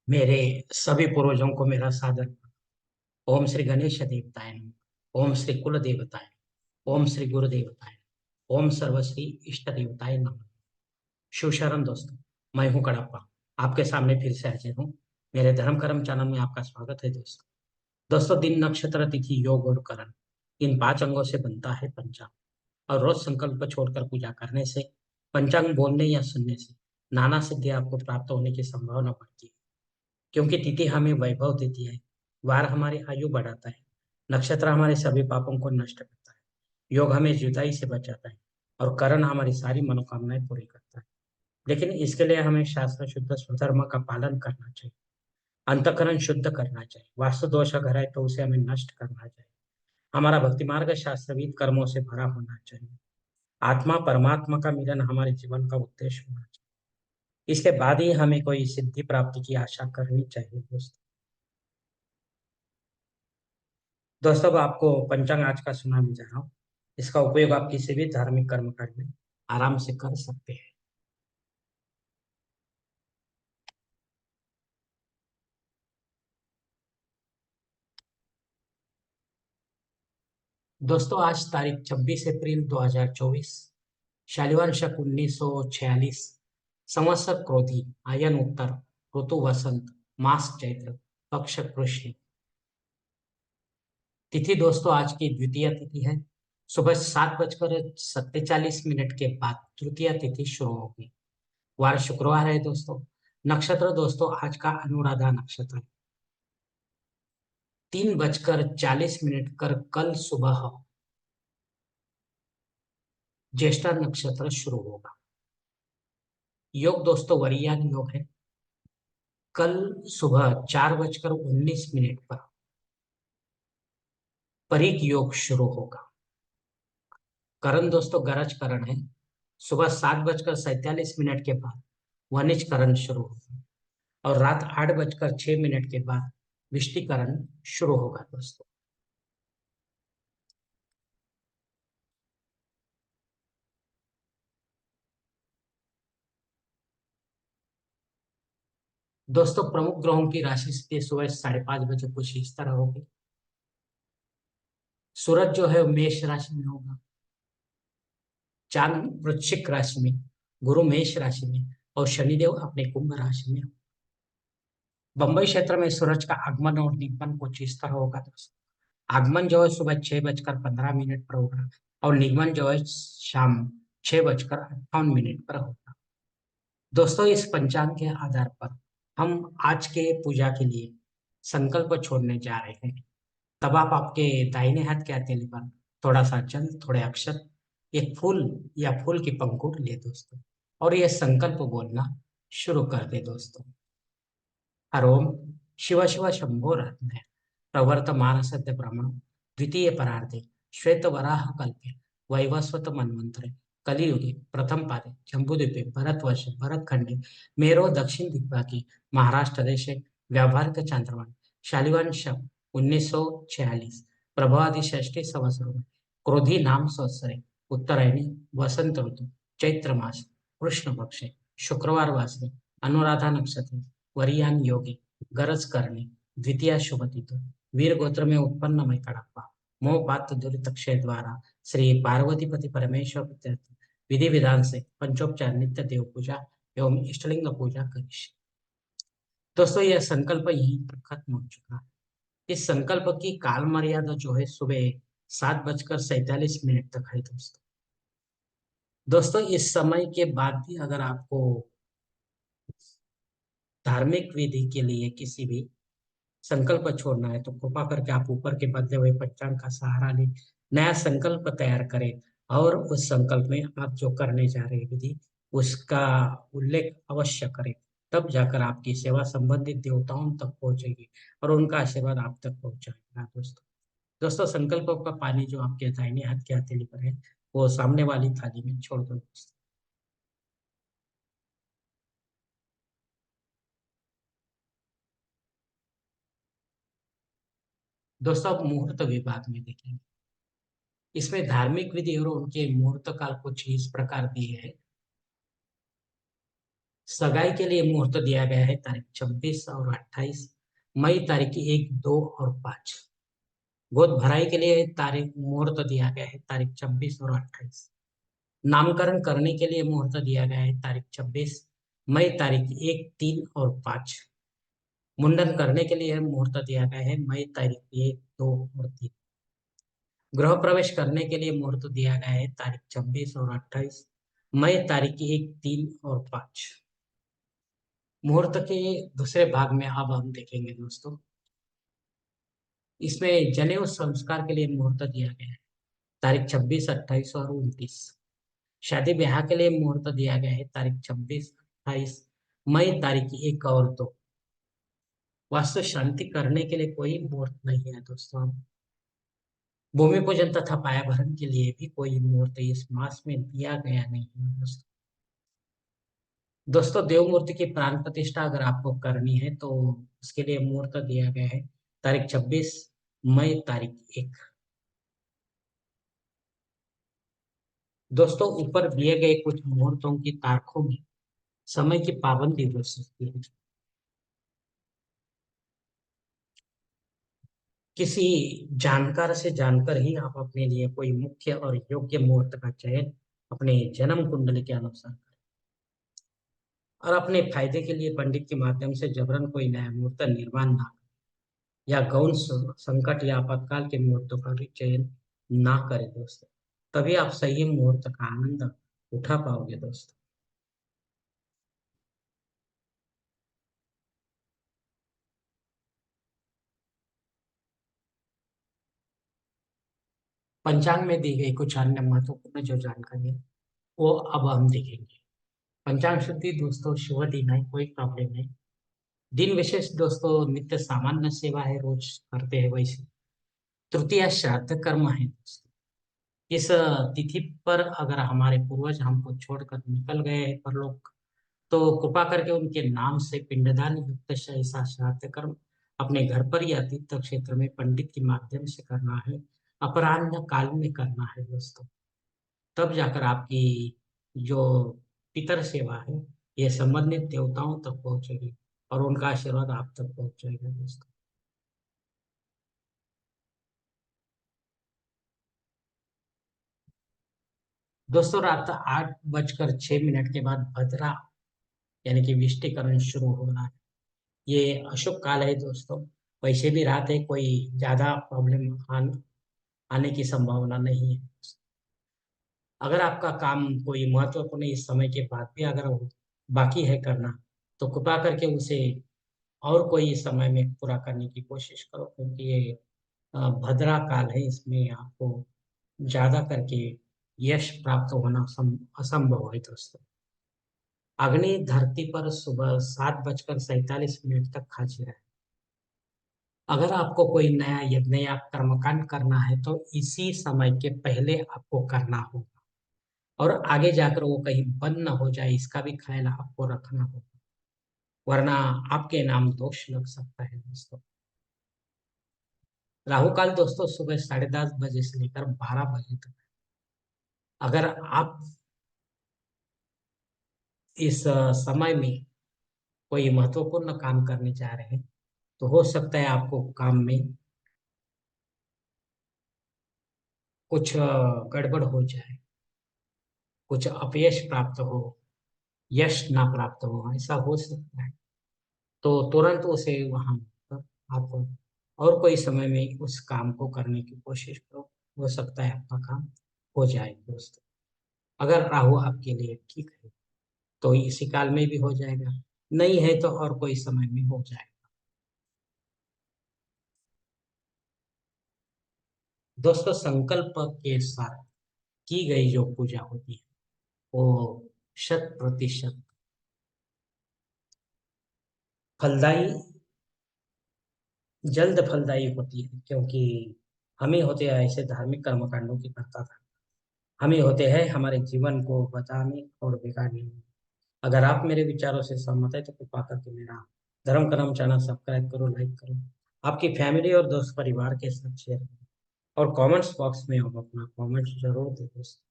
मेरे सभी पूर्वजों को मेरा सादर प्रणाम। ओम श्री गणेश देवताय नमः। ओम श्री कुल देवताय नमः। ओम श्री गुरु देवताय नमः। ओम सर्वश्री इष्ट देवताय नमः। शिव शरण दोस्तों, मैं हूं कड़प्पा। आपके सामने फिर से हाजिर हूं। मेरे धर्म कर्म चैनल में आपका स्वागत है दोस्तों। दोस्तों, दिन नक्षत्र तिथि योग और करण, इन 5 अंगों से बनता है पंचांग। और रोज संकल्प छोड़कर पूजा करने से, पंचांग बोलने या सुनने से नाना सिद्धि आपको प्राप्त होने की संभावना बढ़ती है। क्योंकि तिथि हमें वैभव देती है, वार हमारी आयु बढ़ाता है, नक्षत्र हमारे सभी पापों को नष्ट करता है, योग हमें जुदाई से बचाता है, और करण हमारी सारी मनोकामनाएं पूरी करता है। लेकिन इसके लिए हमें शास्त्र शुद्ध स्वधर्म का पालन करना चाहिए, अंतःकरण शुद्ध करना चाहिए। वास्तु दोष अगर है तो उसे हमें नष्ट करना चाहिए। हमारा भक्ति मार्ग शास्त्रविद कर्मों से भरा होना चाहिए। आत्मा परमात्मा का मिलन हमारे जीवन का उद्देश्य होना चाहिए। इसके बाद ही हमें कोई सिद्धि प्राप्ति की आशा करनी चाहिए दोस्तों। दोस्तों, अब आपको पंचांग आज का सुनाने जा रहा हूँ। इसका उपयोग आप किसी भी धार्मिक कर्मकांड में आराम से कर सकते हैं। दोस्तों, आज तारीख 26 अप्रैल 2024, शालिवान शक 1946, संवत्सर क्रोधी, आयन उत्तर, ऋतु वसंत, मास चैत्र, पक्ष कृष्ण। तिथि दोस्तों आज की द्वितीय तिथि है। सुबह 7:47 के बाद तृतीय तिथि शुरू होगी। वार शुक्रवार है दोस्तों। नक्षत्र दोस्तों आज का अनुराधा नक्षत्र है। 3:40 कर कल सुबह ज्येष्ठा नक्षत्र शुरू होगा। योग दोस्तों वरियान योग है। कल सुबह 4:19 पर परिक योग शुरू होगा। करण दोस्तों गरज करण है। सुबह 7:47 के बाद वनिज करण शुरू होगा, और रात 8:06 के बाद विष्टिकरण शुरू होगा दोस्तों। दोस्तों, प्रमुख ग्रहों की राशि स्थिति सुबह 5:30 कुछ इस तरह होगी। सूरज जो है वो मेष राशि में होगा, चांद वृश्चिक राशि में, गुरु मेष राशि में, और शनिदेव अपने कुंभ राशि में। बंबई क्षेत्र में सूरज का आगमन और निगमन कुछ इस तरह होगा दोस्तों। आगमन जो है सुबह 6:15 पर होगा, और निगमन जो है शाम 6:58 पर होगा। दोस्तों, इस पंचांग के आधार पर हम आज के पूजा के लिए संकल्प छोड़ने जा रहे हैं। तब आप आपके दाहिने हाथ के हथेली पर थोड़ा सा जल, थोड़े अक्षर, एक फूल या फूल की पंखुड़ ले दोस्तों, और ये संकल्प बोलना शुरू कर दे दोस्तों। हरोम शिव शिव शंभो रत्न प्रवर्तमान सद्य ब्रह्मण द्वितीय परार्धे श्वेत वराह कल्पे वैवस्वत मन्वंतरे कलियुगे प्रथम पादे जम्बूद्वीपे भरतवर्ष भरतखंडे मेरो दक्षिण दिग्भागे महाराष्ट्र देशे व्यावहारिक चांद्रमान शालिवान शक 1946 प्रभावादि षष्ठी संवत्सरों में क्रोधी नाम संवत्सरे उत्तरायणी वसंत ऋतु चैत्र मास कृष्ण पक्षे शुक्रवार वासरे अनुराधा नक्षत्र वरियान योगी गरज करने द्वितीय शुभ तिथि वीर गोत्र में उत्पन्न मैं कड़प्पा मोह पात्र दुरित क्षय द्वारा श्री पार्वतीपति परमेश्वर प्रत्यर्थ विधि विधान से पंचोपचार नित्य देव पूजा एवं इष्टलिंग पूजा करिष्य। दोस्तों, यह संकल्प यहीं पर खत्म हो चुका है। इस संकल्प की काल मर्यादा जो है सुबह 7:47 तक है दोस्तों। दोस्तों, इस समय के बाद भी अगर आपको धार्मिक विधि के लिए किसी भी संकल्प छोड़ना है तो कृपा करके आप ऊपर के बदले हुए पंचांग का सहारा लें, नया संकल्प तैयार करें, और उस संकल्प में आप जो करने जा रहे हैं विधि उसका उल्लेख अवश्य करें। तब जाकर आपकी सेवा संबंधित देवताओं तक पहुंचेगी, और उनका आशीर्वाद आप तक पहुंचाएगा दोस्तों। दोस्तों, संकल्प का पानी जो आपके दाहिने हाथ के हथेली पर है वो सामने वाली थाली में छोड़ दो दोस्तों। दोस्तों, अब मुहूर्त विभाग में देखेंगे। इसमें धार्मिक विधि और उनके मुहूर्त काल कुछ इस प्रकार दिए हैं। सगाई के लिए मुहूर्त दिया गया है तारीख 26 और 28 मई, तारीख 1, 2 और 5। गोद भराई के लिए तारीख मुहूर्त दिया गया है तारीख 26 और 28। नामकरण करने के लिए मुहूर्त दिया गया है तारीख 26 मई, तारीख 1, 3 और 5। मुंडन करने के लिए मुहूर्त दिया गया है मई, तारीख 1, 2 और 3। गृह प्रवेश करने के लिए मुहूर्त दिया गया है तारीख 26 और 28 मई, तारीख 1, 3 और 5। मुहूर्त के दूसरे भाग में अब हम देखेंगे दोस्तों। इसमें जनेऊ संस्कार के लिए मुहूर्त दिया गया है तारीख 26, 28 और 29। शादी ब्याह के लिए मुहूर्त दिया गया है तारीख 26, 28 मई, तारीख 1 और 2। वास्तु शांति करने के लिए कोई मुहूर्त नहीं है दोस्तों। भूमि पूजन तथा पाया भरण के लिए भी कोई मुहूर्त इस मास में दिया गया नहीं है दोस्तों। दोस्तों, देव मूर्ति की प्राण प्रतिष्ठा अगर आपको करनी है तो उसके लिए मुहूर्त दिया गया है तारीख 26 मई, तारीख 1। दोस्तों, ऊपर दिए गए कुछ मुहूर्तों की तारीखों में समय की पाबंदी हो सकती है। किसी जानकार से जानकर ही आप अपने लिए कोई मुख्य और योग्य मुहूर्त का चयन अपने जन्म कुंडली के अनुसार करें और अपने फायदे के लिए पंडित के माध्यम से जबरन कोई नया मुहूर्त निर्माण ना करें या गौण संकट या आपातकाल के मुहूर्तों का भी चयन ना करें दोस्तों। तभी आप सही मुहूर्त का आनंद उठा पाओगे दोस्तों। पंचांग में दी गई कुछ अन्य महत्वपूर्ण जो जानकारी है वो अब हम देखेंगे। पंचांग शुद्धि दोस्तों शुभ दिन है, कोई प्रॉब्लम नहीं। दिन विशेष दोस्तों नित्य सामान्य सेवा है, रोज करते हैं वैसे। तृतीया श्राद्ध कर्म है दोस्तों। इस तिथि पर अगर हमारे पूर्वज हमको छोड़कर निकल गए हैं परलोक, तो कृपा करके उनके नाम से पिंडदान युक्त ऐसा श्राद्ध कर्म अपने घर पर या तीर्थ क्षेत्र में पंडित के माध्यम से करना है। अपराह्न काल में करना है दोस्तों। तब जाकर आपकी जो पितर सेवा है ये संबंधित देवताओं तक पहुंचेगी और उनका आशीर्वाद आप तक पहुंच जाएगा दोस्तों। दोस्तों, रात 8:06 के बाद भद्रा यानी कि विष्टिकरण शुरू होना है। ये अशुभ काल है दोस्तों। वैसे भी रात है, कोई ज्यादा प्रॉब्लम आने की संभावना नहीं है। अगर आपका काम कोई महत्वपूर्ण इस समय के बाद भी अगर वो बाकी है करना, तो कृपा करके उसे और कोई समय में पूरा करने की कोशिश करो, क्योंकि ये भद्रा काल है, इसमें आपको ज्यादा करके यश प्राप्त होना असंभव है दोस्तों। अग्नि धरती पर सुबह 7:47 तक हाजिर है। अगर आपको कोई नया यज्ञ या कर्मकांड करना है तो इसी समय के पहले आपको करना होगा और आगे जाकर वो कहीं बंद ना हो जाए, इसका भी ख्याल आपको रखना होगा, वरना आपके नाम दोष लग सकता है दोस्तों। राहु काल दोस्तों सुबह 10:30 से लेकर 12 तक। अगर आप इस समय में कोई महत्वपूर्ण काम करने जा रहे हैं तो हो सकता है आपको काम में कुछ गड़बड़ हो जाए, कुछ अपयश प्राप्त हो, यश ना प्राप्त हो, ऐसा हो सकता है। तो तुरंत उसे वहां पर आप और कोई समय में उस काम को करने की कोशिश करो, हो सकता है आपका काम हो जाए दोस्तों। अगर राहु आपके लिए ठीक है तो इसी काल में भी हो जाएगा, नहीं है तो और कोई समय में हो जाएगा। दोस्तों, संकल्प के साथ की गई जो पूजा होती है वो 100% फलदायी, जल्द फलदायी होती है, क्योंकि हमें होते हैं ऐसे धार्मिक कर्मकांडों की करता था। हमें होते हैं हमारे जीवन को बचाने और बिगाड़ने में। अगर आप मेरे विचारों से सहमत है तो कृपा करके मेरा धर्म कर्म चैनल सब्सक्राइब करो, लाइक करो, आपकी फैमिली और दोस्त परिवार के साथ शेयर करो और कमेंट्स बॉक्स में आप अपना कमेंट जरूर दो दोस्तों।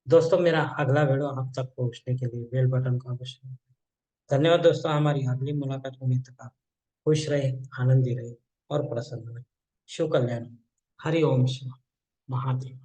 दोस्तों, मेरा अगला वीडियो आप तक पहुंचने के लिए बेल बटन को अवश्य। धन्यवाद दोस्तों, हमारी अगली मुलाकात होने तक आप खुश रहे, आनंदी रहे और प्रसन्न रहे। शिव कल्याण। हरि ओम शिव महादेव।